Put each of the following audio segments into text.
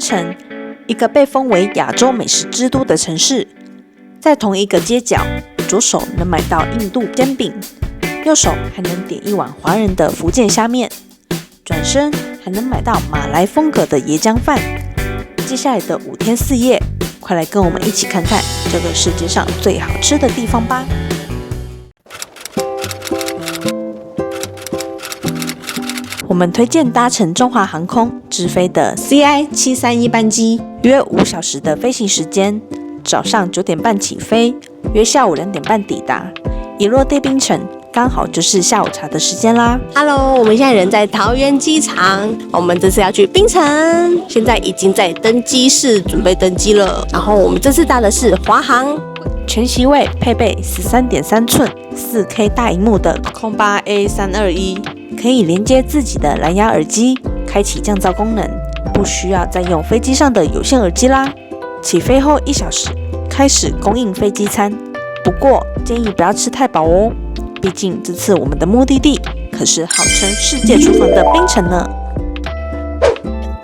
城，一个被封为亚洲美食之都的城市。在同一个街角，左手能买到印度煎饼，右手还能点一碗华人的福建虾面，转身还能买到马来风格的椰浆饭。接下来的5天4夜，快来跟我们一起看看这个世界上最好吃的地方吧！我们推荐搭乘中华航空直飞的 CI731班机，约5小时的飞行时间，早上9点半起飞，约下午2点半抵达。一落地槟城，刚好就是下午茶的时间啦。Hello， 我们现在人在桃园机场，我们这次要去槟城，现在已经在登机室准备登机了。然后我们这次搭的是华航，全席位配备13.3寸 4K 大萤幕的空巴 A321， 可以连接自己的蓝牙耳机，开启降噪功能，不需要再用飞机上的有线耳机啦。起飞后1小时开始供应飞机餐，不过建议不要吃太饱哦，毕竟这次我们的目的地可是号称世界厨房的槟城呢。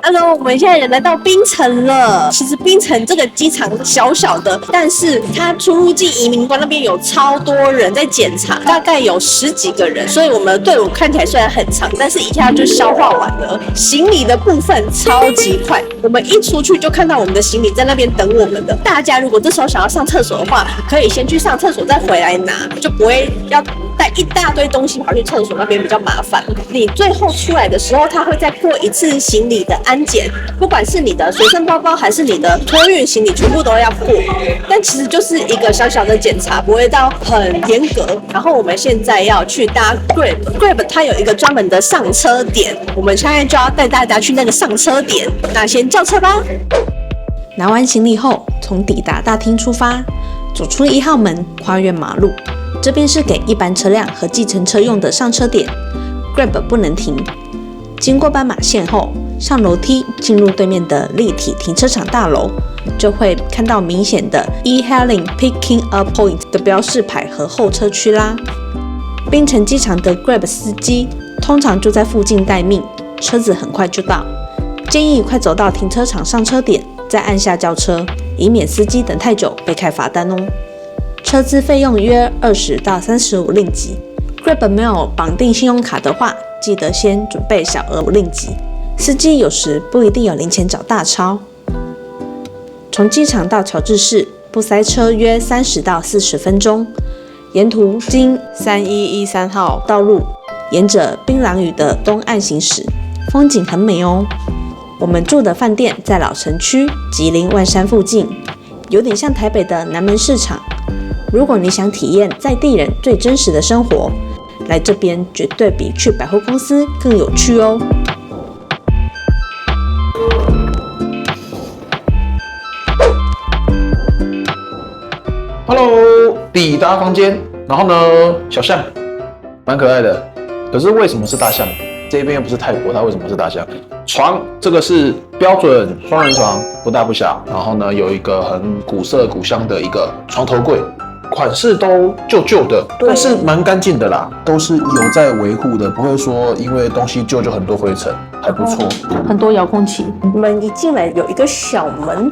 Hello， 我们现在人来到槟城了。其实槟城这个机场小小的，但是它出入境移民关那边有超多人在检查，大概有10几个人，所以我们的队伍看起来虽然很长，但是一下就消化完了。行李的部分超级快，我们一出去就看到我们的行李在那边等我们的。大家如果这时候想要上厕所的话，可以先去上厕所再回来拿，就不会要带一大堆东西跑去厕所那边比较麻烦。你最后出来的时候，他会再过一次行李的安检，不管是你的随身包包还是你的托运行李，全部都要过。但其实就是一个小小的检查，不会到很严格。然后我们现在要去搭 Grab， 它有一个专门的上车点，我们现在就要带大家去那个上车点。那先叫车吧。拿完行李后，从抵达大厅出发，走出1号门，跨越马路。这边是给一般车辆和计程车用的上车点 ，Grab 不能停。经过斑马线后，上楼梯进入对面的立体停车场大楼，就会看到明显的 E-Hailing Picking Up Point 的标示牌和候车区啦。槟城机场的 Grab 司机通常就在附近待命，车子很快就到。建议快走到停车场上车点，再按下叫车，以免司机等太久被开罚单哦。车资费用约20到35令吉。Grab 没有绑定信用卡的话，记得先准备小额令吉。司机有时不一定有零钱找大钞。从机场到乔治市不塞车约30到40分钟。沿途经3113号道路，沿着槟榔屿的东岸行驶，风景很美哦。我们住的饭店在老城区吉林万山附近，有点像台北的南门市场。如果你想体验在地人最真实的生活，来这边绝对比去百货公司更有趣哦。Hello， 抵达房间，然后呢，小象，蛮可爱的。可是为什么是大象？这边又不是泰国，它为什么是大象？床，这个是标准双人床，不大不小。然后呢，有一个很古色古香的一个床头柜。款式都旧旧的，但是蛮干净的啦，都是有在维护的，不会说因为东西旧就很多灰尘，还不错。很多遥控器，门一进来有一个小门，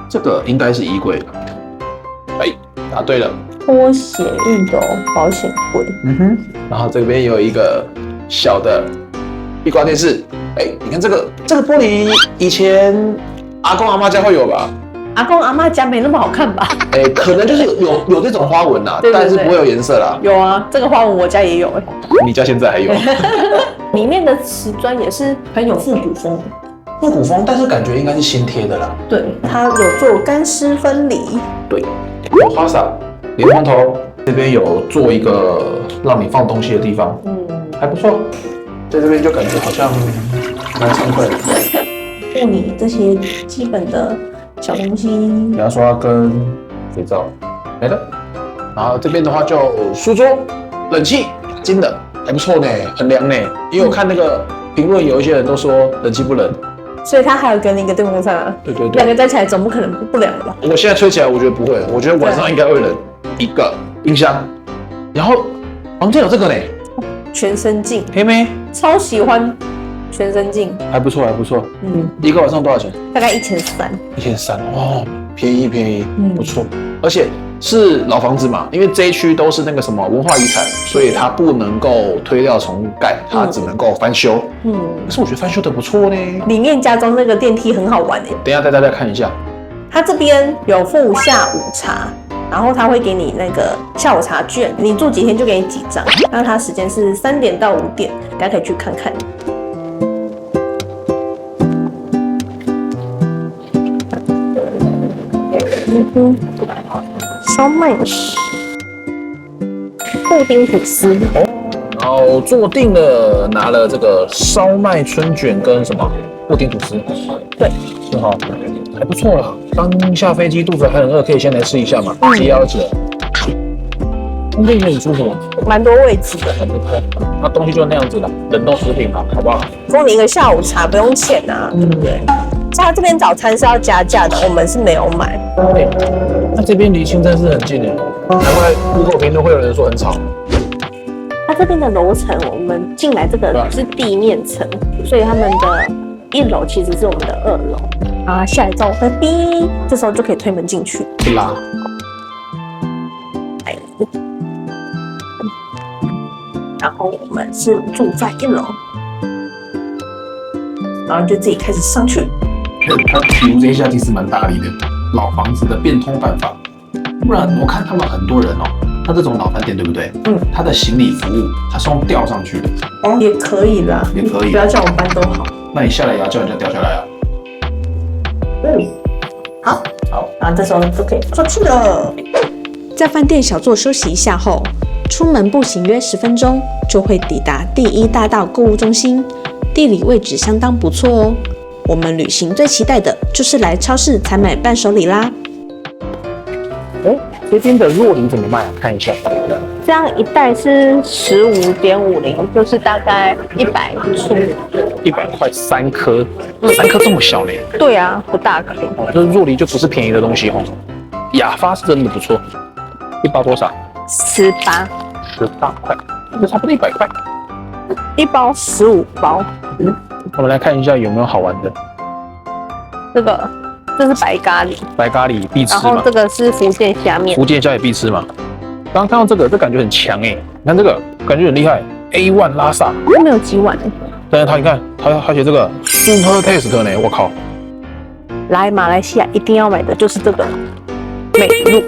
这个应该是衣柜。哎，答对了。拖鞋、运动、保险柜。然后这边有一个小的壁挂电视。哎，你看这个玻璃，以前阿公阿嬷家会有吧？阿公阿嬷家没那么好看吧？可能就是有这种花纹啦，对对对，但是不会有颜色啦。有啊，这个花纹我家也有你家现在还有？里面的瓷砖也是很有复古风。复古风，但是感觉应该是新贴的啦。对，它有做干湿分离。对，有花洒、莲蓬头，这边有做一个让你放东西的地方，还不错。在这边就感觉好像蛮畅快的。护理这些基本的小东西，牙刷跟肥皂没了。然后这边的话就书桌、冷气，金的还不错呢，很凉呢。因为我看那个评论，有一些人都说冷气不冷，所以它还有跟一个电风扇啊。对对对，两个加起来总不可能不凉吧？我现在吹起来，我觉得不会，我觉得晚上应该会冷。一个冰箱，然后房间有这个呢，全身镜，黑妹超喜欢。全身镜，还不错，还不错。一个晚上多少钱大概1300。1300哦，便宜，不错。而且是老房子嘛，因为这一区都是那个什么文化遗产，所以它不能够推掉重盖，它只能够翻修。可是我觉得翻修的不错呢。里面加装那个电梯很好玩诶。等一下带大家看一下，它这边有附下午茶。然后他会给你那个下午茶券，你住几天就给你几张。那它时间是3点到5点，大家可以去看看。烧麦、布丁吐司。然后坐定了，拿了这个烧麦春卷跟什么布丁吐司。对，是哈，还不错啦。刚下飞机肚子还很饿，可以先来吃一下嘛，解腰子。空间也很舒服，蛮多位置的。很不错。那东西就那样子了，冷冻食品嘛，好不好？供你一个下午茶不用钱啊，对不对？像他这边早餐是要加价的，我们是没有买。对，那这边离清真寺很近诶，难怪Google评论会有人说很吵。它这边的楼层，我们进来这个是地面层，所以他们的1楼其实是我们的2楼。啊，下来之后会哔，这时候就可以推门进去。不拉。然后我们是住在1楼，然后就自己开始上去。他提供这一下其实蛮大力的，老房子的变通办法。不然我看他们很多人哦，他这种老饭店对不对？他的行李服务他是用吊上去的。哦，也可以啦，也可以，不要叫我搬都好。那你下来也要叫人家掉下来啊？好，然后这时候就可以出去了。在饭店小坐休息一下后，出门步行约10分钟就会抵达第1大道购物中心，地理位置相当不错哦。我们旅行最期待的就是来超市采买伴手礼啦。这边的酪梨怎么卖啊？看一下，这样一袋是15.50，就是大概100出。100块3颗，3颗这么小嘞？对啊，不大颗。这酪梨就不是便宜的东西哦。雅发是真的不错，一包多少？18块，这差不多100块。一包15包。我们来看一下有没有好玩的。这是白咖喱，白咖喱必吃嘛。然后这个是福建虾面，福建虾也必吃嘛。刚刚看到这感觉很强哎，你看这个感觉很厉害 ，A1 拉萨，它没有几碗哎。但是你看他写这个 Super Taste 呢，我靠！来马来西亚一定要买的就是这个美露，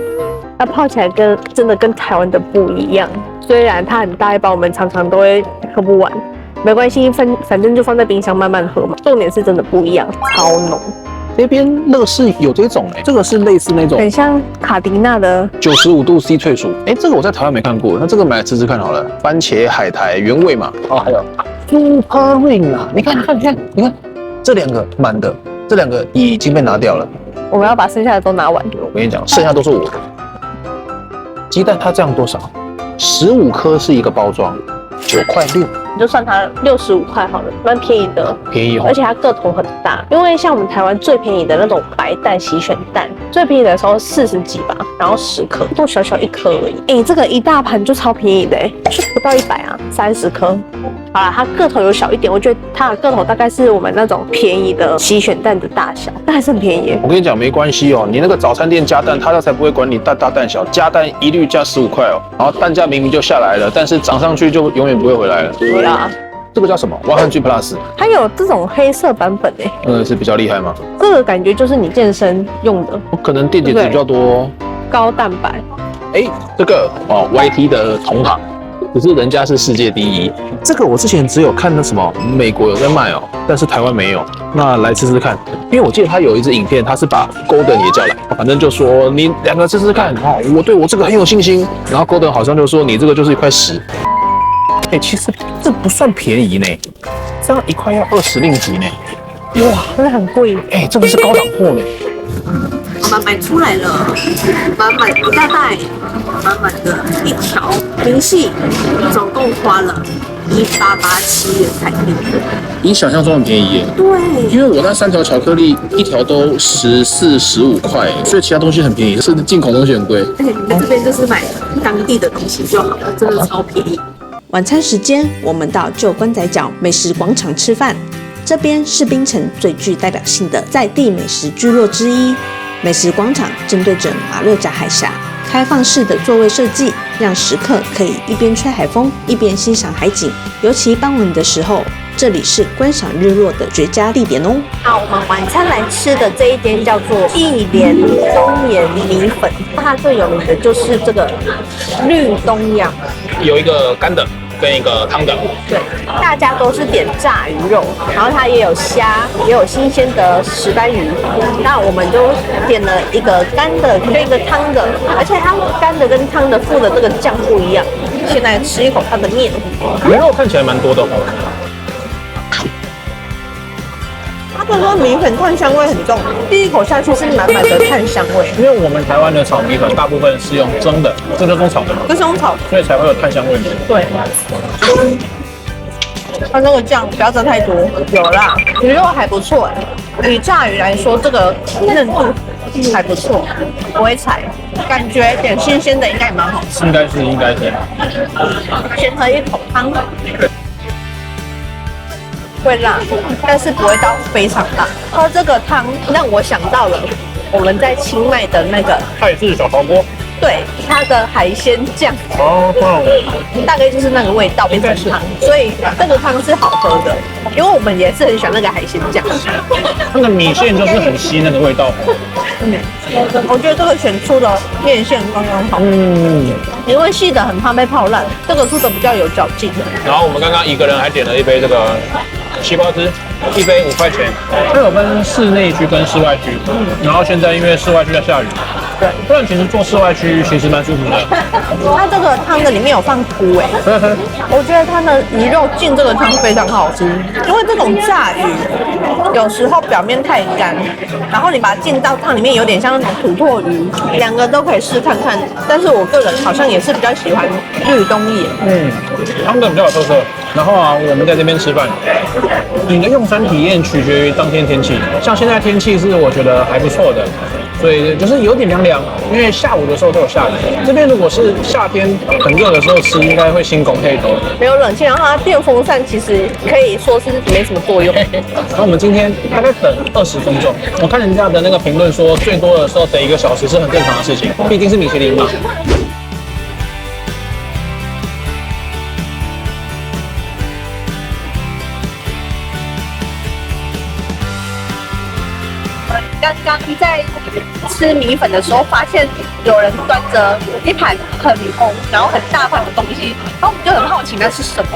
它泡起来真的跟台湾的不一样。虽然它很大一包，我们常常都会喝不完，没关系，反正就放在冰箱慢慢喝嘛。重点是真的不一样，超浓。这边乐事有这种这个是类似那种，很像卡迪娜的95度 C 萃酥。这个我在台湾没看过，那这个买来吃吃看好了。番茄海苔原味嘛，还有 Super Ring 啊，你看，这2个满的，这2个已经被拿掉了。我们要把剩下的都拿完。我跟你讲，剩下都是我的。鸡蛋它这样多少？15颗是一个包装，9块6。你就算它65块好了，蛮便宜的，便宜哦。而且它个头很大，因为像我们台湾最便宜的那种白蛋洗选蛋，最便宜的时候40几吧，然后10颗，都小小1颗而已。这个一大盘就超便宜的就不到100啊，30颗。好啦，它个头有小一点，我觉得它的个头大概是我们那种便宜的洗选蛋的大小，但还是很便宜我跟你讲，没关系哦，你那个早餐店加蛋，他才不会管你大蛋小，加蛋一律加15块哦。然后蛋价明明就下来了，但是涨上去就永远不会回来了。对啊。这个叫什么？100 Plus， 还有这种黑色版本是比较厉害吗？这个感觉就是你健身用的，可能电解质比较多，高蛋白。这个YT 的同行，只是人家是世界第一。这个我之前只有看那什么美国有在卖但是台湾没有。那来吃吃看，因为我记得他有一支影片，他是把 Golden 也叫来，反正就说你2个吃吃看我对我这个很有信心。然后 Golden 好像就说你这个就是一块屎。其实这不算便宜呢，这样1块要20令吉呢。哇，真的很贵。这个是高档货呢。我们买出来了，满满一大袋，满满的一条明细，总共花了1887元台币。比想象中很便宜耶。对，因为我那3条巧克力1条都14、15块，所以其他东西很便宜，是进口东西很贵。而且你们这边就是买当地的东西就好了，真的超便宜。晚餐时间，我们到旧关仔角美食广场吃饭。这边是槟城最具代表性的在地美食聚落之一。美食广场正对着马六甲海峡，开放式的座位设计，让食客可以一边吹海风，一边欣赏海景。尤其傍晚的时候，这里是观赏日落的绝佳地点哦。好，我们晚餐来吃的这一间叫做一莲中盐米粉，它最有名的就是这个绿东阳，有一个干的跟一个汤的。对，大家都是点炸鱼肉，然后它也有虾，也有新鲜的石斑鱼。那我们就点了一个干的跟一个汤的，而且它干的跟汤的附的这个酱不一样。现在吃一口它的面，鱼肉看起来蛮多的哦。他们说米粉炭香味很重，第一口下去是满满的炭香味。因为我们台湾的炒米粉大部分是用蒸的，这就是用炒的嘛，这是用炒，所以才会有炭香味。对。它这个酱不要增太多，有啦，鱼肉还不错哎。以炸鱼来说，这个嫩度还不错，不会柴，感觉点新鲜的应该也蛮好吃。应该是。先喝一口汤。会辣，但是不会到非常辣。喝这个汤让我想到了我们在清迈的那个泰式小陶锅。对，它的海鲜酱，大概就是那个味道变成汤，所以这个汤是好喝的，因为我们也是很喜欢那个海鲜酱。那个米线就是很吸那个味道。我觉得这个选出的面线刚刚好，因为细的很怕被泡烂，这个出的比较有嚼劲。然后我们刚刚一个人还点了一杯这个西瓜汁，一杯5块钱。它有分室内区跟室外区，然后现在因为室外区在下雨，对，不然其实做室外区其实蛮舒服的。它这个汤的里面有放菇哎，我觉得它的鱼肉进这个汤非常好吃，因为这种炸鱼有时候表面太干，然后你把它进到汤里面有点像那种土托鱼，两个都可以试看看。但是我个人好像也是比较喜欢绿东野，汤的比较有特色。然后啊，我们在这边吃饭，你的用餐体验取决于当天天气。像现在天气是我觉得还不错的，所以就是有点凉凉，因为下午的时候都有下雨。这边如果是夏天很热的时候吃，应该会心拱黑头。没有冷气，然后它电风扇其实可以说是没什么作用。然后我们今天大概等20分钟，我看人家的那个评论说，最多的时候等1个小时是很正常的事情，毕竟是米其林嘛。刚刚在吃米粉的时候，发现有人端着一盘很红，然后很大盘的东西，然后我们就很好奇那是什么。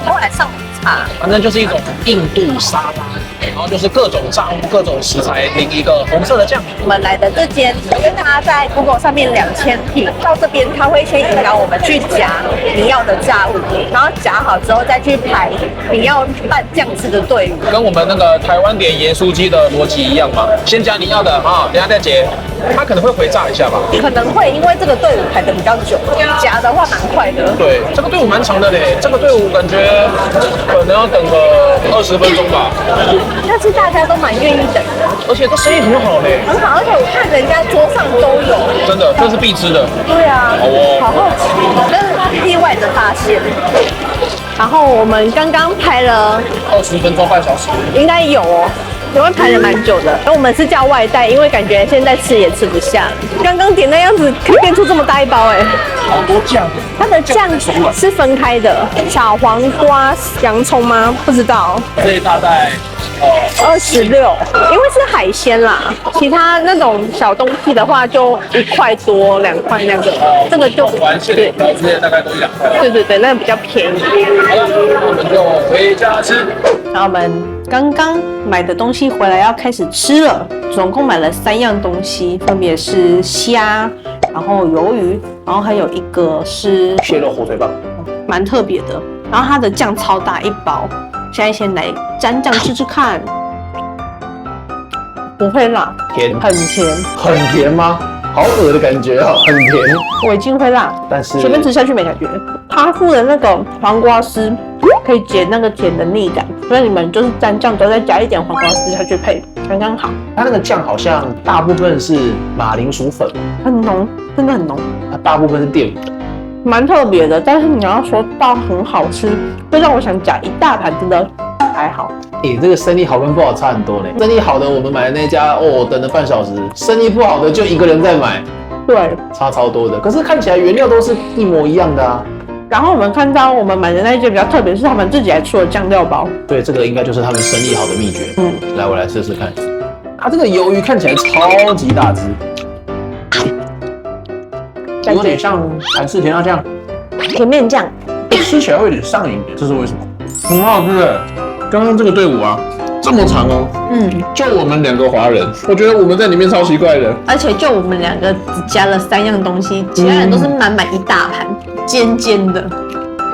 后来上网查，反正就是一种印度沙拉，然后就是各种炸物、各种食材淋一个红色的酱。我们来的这间，因为它在 Google 上面2000评，到这边它会先引导我们去夹你要的炸物，然后夹好之后再去排你要拌酱汁的队伍。跟我们那个台湾点盐酥鸡的逻辑一样嘛，先夹你要的啊，等一下再结。它可能会回炸一下吧？可能会，因为这个队伍排的比较久，夹的话蛮快的。对，这个队伍蛮长的嘞，这个队伍感觉可能要等个20分钟吧。但是大家都蛮愿意等的，而且这生意很好嘞，很好，而且我看人家桌上都有。真的，这是必吃的。对啊，好哦，好好奇，但是意外的发现。然后我们刚刚排了20分钟半小时，应该有哦。因为排了蛮久的，而我们是叫外带，因为感觉现在吃也吃不下。刚刚点那样子，可以变出这么大一包哎，好多酱。它的酱是分开的，小黄瓜、洋葱吗？不知道。这大概26，因为是海鲜啦，其他那种小东西的话就1块多、2块那个，这个就完馅的之类大概都1-2块。对对对，那个比较便宜。好了，我们就回家吃。然后我们刚刚买的东西回来要开始吃了，总共买了3样东西，分别是虾，然后鱿鱼，然后还有一个是蟹肉火腿棒，蛮特别的。然后它的酱超大一包，现在先来沾酱吃吃看，不会辣，甜，很甜，很甜吗？好恶的感觉啊，很甜。我已经会辣，但是前面吃下去没感觉。它附的那个黄瓜丝可以解那个甜的腻感，所以你们就是蘸酱都再加一点黄瓜丝下去配，刚刚好。它那个酱好像大部分是马铃薯粉，很浓，真的很浓，它大部分是淀粉。蛮特别的。但是你要说到很好吃，会让我想夹一大盘，真的还好。这个生意好跟不好差很多呢。生意好的我们买的那家哦，等了半小时；生意不好的就一个人在买，对，差超多的。可是看起来原料都是一模一样的啊。然后我们看到我们买的那一件比较特别，是他们自己还出了酱料包。对，这个应该就是他们生意好的秘诀。来，我来试试看。它这个鱿鱼看起来超级大只，有点像韩式甜辣酱，甜面酱，吃起来会有点上瘾，这是为什么？很好吃的。刚刚这个队伍啊，这么长哦，就我们2个华人，我觉得我们在里面超奇怪的。而且就我们2个只加了3样东西，其他人都是满满一大盘，尖尖的。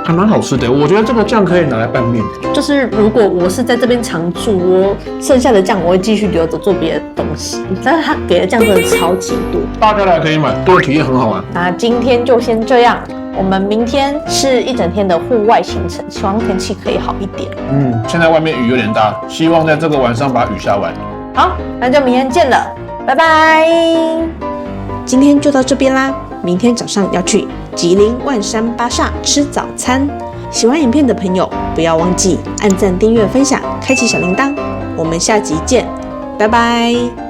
还蛮好吃的，我觉得这个酱可以拿来拌面。就是如果我是在这边常住，我剩下的酱我会继续留着做别的东西。但是他给的酱真的超级多，大家来可以买，这个体验很好玩。那今天就先这样，我们明天是一整天的户外行程，希望天气可以好一点。现在外面雨有点大，希望在这个晚上把雨下完。好，那就明天见了，拜拜。今天就到这边啦，明天早上要去吉林万山巴刹吃早餐。喜欢影片的朋友，不要忘记按赞、订阅、分享、开启小铃铛。我们下集见，拜拜。